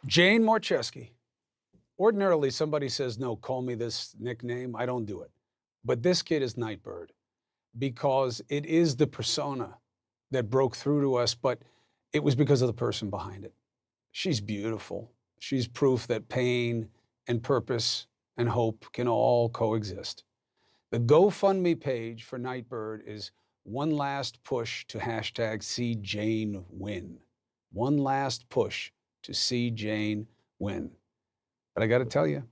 Jane Marcheski. Ordinarily, somebody says, no, call me this nickname. I don't do it. But this kid is Nightbird because it is the persona that broke through to us, but it was because of the person behind it. She's beautiful. She's proof that pain and purpose and hope can all coexist. The GoFundMe page for Nightbird is one last push to hashtag see Jane win. One last push to see Jane win. But I got to tell you,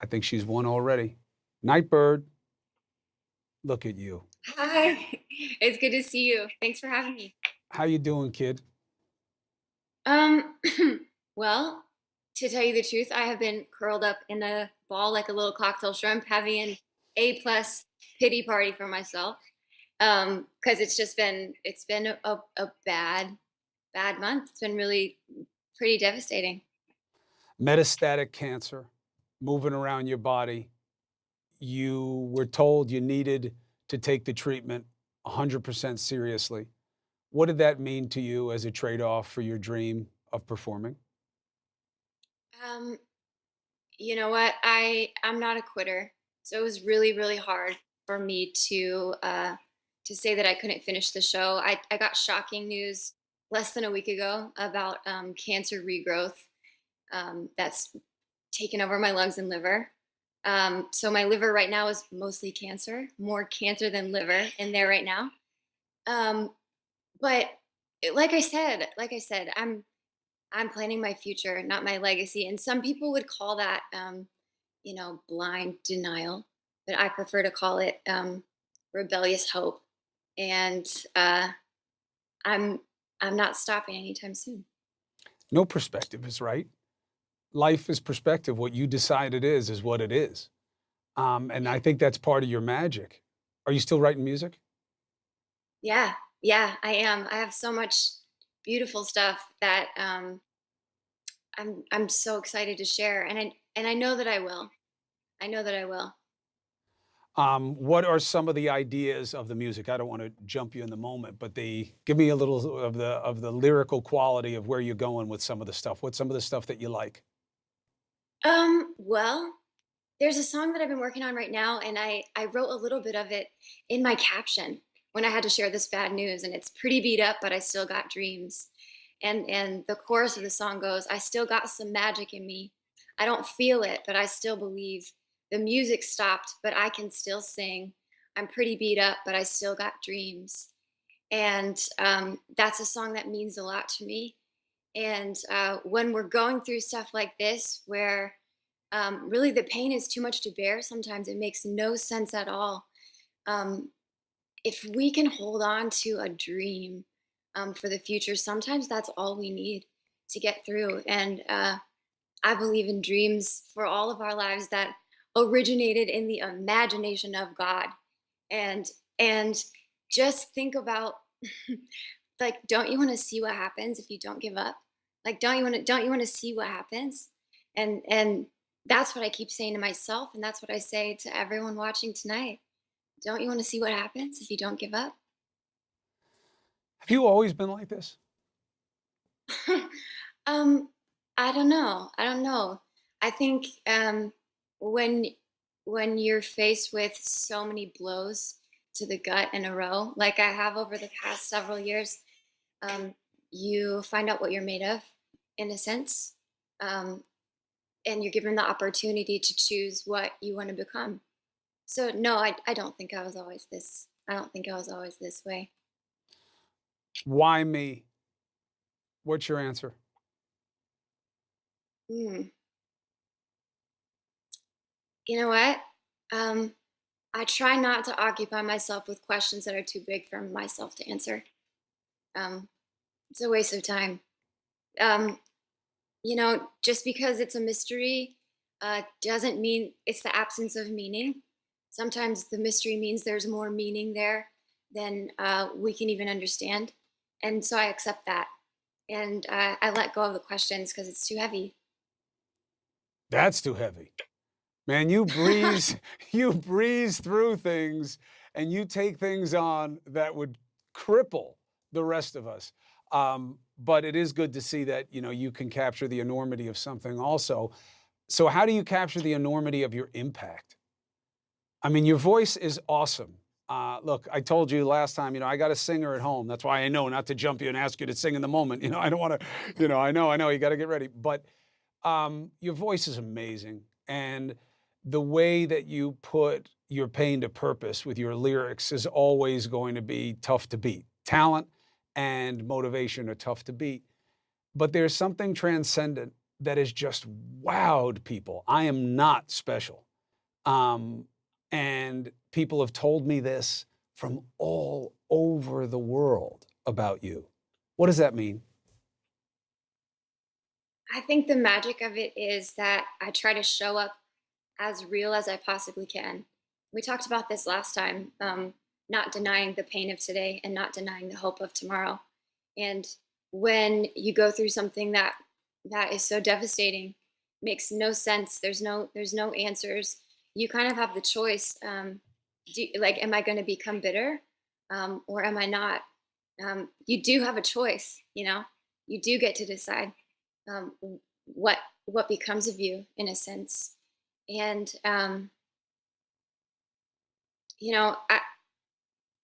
I think she's won already. Nightbird, look at you. Hi, it's good to see you. Thanks for having me. How you doing, kid? Um, well, to tell you the truth, I have been curled up in a ball like a little cocktail shrimp, having an A+ pity party for myself. Because it's been a bad month. It's been really pretty devastating. Metastatic cancer moving around your body. You were told you needed to take the treatment 100% seriously. What did that mean to you as a trade off for your dream of performing? Um, you know what? I'm not a quitter, so it was really hard for me to say that I couldn't finish the show. I got shocking news less than a week ago about cancer regrowth that's taken over my lungs and liver. So my liver right now is mostly cancer, more cancer than liver in there right now. Um, but like I said, I'm planning my future, not my legacy. And some people would call that, blind denial, but I prefer to call it rebellious hope. And I'm I'm not stopping anytime soon. No perspective is right. Life is perspective. What you decide it is what it is. And Yeah, I think that's part of your magic. Are you still writing music? yeah, I am. I have so much beautiful stuff that I'm so excited to share, and I know that I will. I know that I will. What are some of the ideas of the music? I don't want to jump you in the moment, but give me a little of the lyrical quality of where you're going with some of the stuff. What's some of the stuff that you like? Well, there's a song that I've been working on right now, and I wrote a little bit of it in my caption when I had to share this bad news, and it's pretty beat up, but I still got dreams. And the chorus of the song goes, I still got some magic in me. I don't feel it, but I still believe. The music stopped, but I can still sing. I'm pretty beat up, but I still got dreams. And that's a song that means a lot to me. And when we're going through stuff like this, where really the pain is too much to bear, sometimes it makes no sense at all. Um, if we can hold on to a dream for the future, sometimes that's all we need to get through. And I believe in dreams for all of our lives that originated in the imagination of God. And and just think about like, don't you want to see what happens if you don't give up? Like, don't you want to see what happens? And that's what I keep saying to myself, and that's what I say to everyone watching tonight. Don't you want to see what happens if you don't give up? Have you always been like this? um, I don't know. I don't know. I think when when you're faced with so many blows to the gut in a row, like I have over the past several years, um, you find out what you're made of, in a sense, um, and you're given the opportunity to choose what you want to become. So no, I don't think I was always this. I don't think I was always this way. Why me? What's your answer? Hmm. You know what? Um, I try not to occupy myself with questions that are too big for myself to answer. Um, it's a waste of time. Um, just because it's a mystery doesn't mean it's the absence of meaning. Sometimes the mystery means there's more meaning there than we can even understand. And so I accept that. And I let go of the questions because it's too heavy. That's too heavy. Man, you breeze you breeze through things and you take things on that would cripple the rest of us. but it is good to see that, you can capture the enormity of something also. So how do you capture the enormity of your impact? I mean, your voice is awesome. Look, I told you last time, I got a singer at home. That's why I know not to jump you and ask you to sing in the moment. I don't want to, I know, you got to get ready. But your voice is amazing. And the way that you put your pain to purpose with your lyrics is always going to be tough to beat. Talent and motivation are tough to beat. But there's something transcendent that has just wowed people. I am not special. Um, and people have told me this from all over the world about you. What does that mean? I think the magic of it is that I try to show up as real as I possibly can. We talked about this last time, not denying the pain of today and not denying the hope of tomorrow. And when you go through something that is so devastating, makes no sense. There's no answers. You kind of have the choice. Like, am I going to become bitter, or am I not? You do have a choice. You do get to decide um, what what becomes of you in a sense. And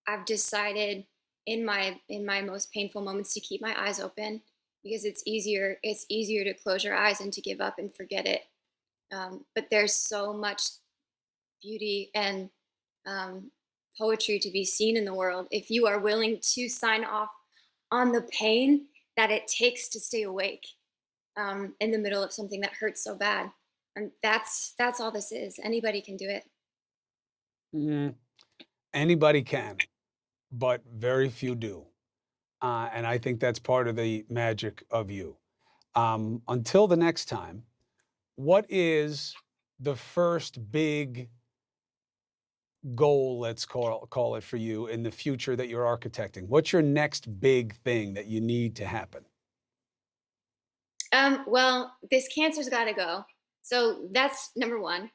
I've decided in my most painful moments to keep my eyes open because it's easier to close your eyes and to give up and forget it. But there's so much beauty and um, poetry to be seen in the world if you are willing to sign off on the pain that it takes to stay awake in the middle of something that hurts so bad. And that's all this is. Anybody can do it. Mhm. Anybody can, but very few do. And I think that's part of the magic of you. Until the next time, what is the first big goal, let's call it for you in the future that you're architecting? What's your next big thing that you need to happen? Well, this cancer's got to go. So that's number one,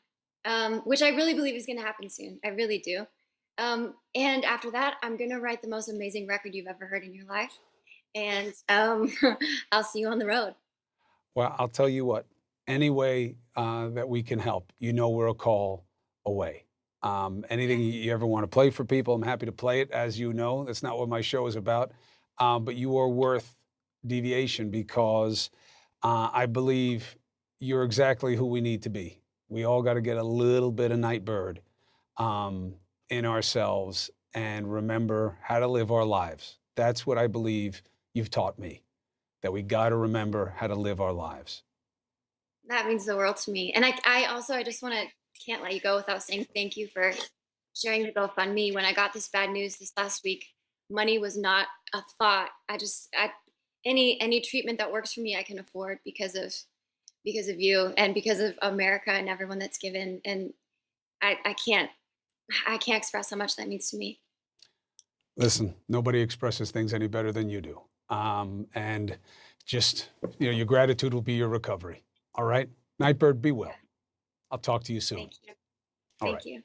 which I really believe is going to happen soon. I really do. And after that, I'm going to write the most amazing record you've ever heard in your life. And I'll see you on the road. Well, I'll tell you what, any way that we can help, we're a call away. Anything you ever want to play for people, I'm happy to play it. As you know, that's not what my show is about. But you are worth deviation because I believe you're exactly who we need to be. We all got to get a little bit of Nightbird in ourselves and remember how to live our lives. That's what I believe you've taught me, that we got to remember how to live our lives. That means the world to me. And I just want to can't let you go without saying thank you for sharing the GoFundMe. When I got this bad news this last week, money was not a thought. Any treatment that works for me, I can afford because of you and because of America and everyone that's given. And I can't express how much that means to me. Listen, nobody expresses things any better than you do. And just, your gratitude will be your recovery. All right? Nightbird, be well. I'll talk to you soon. Thank you. All Thank right. you.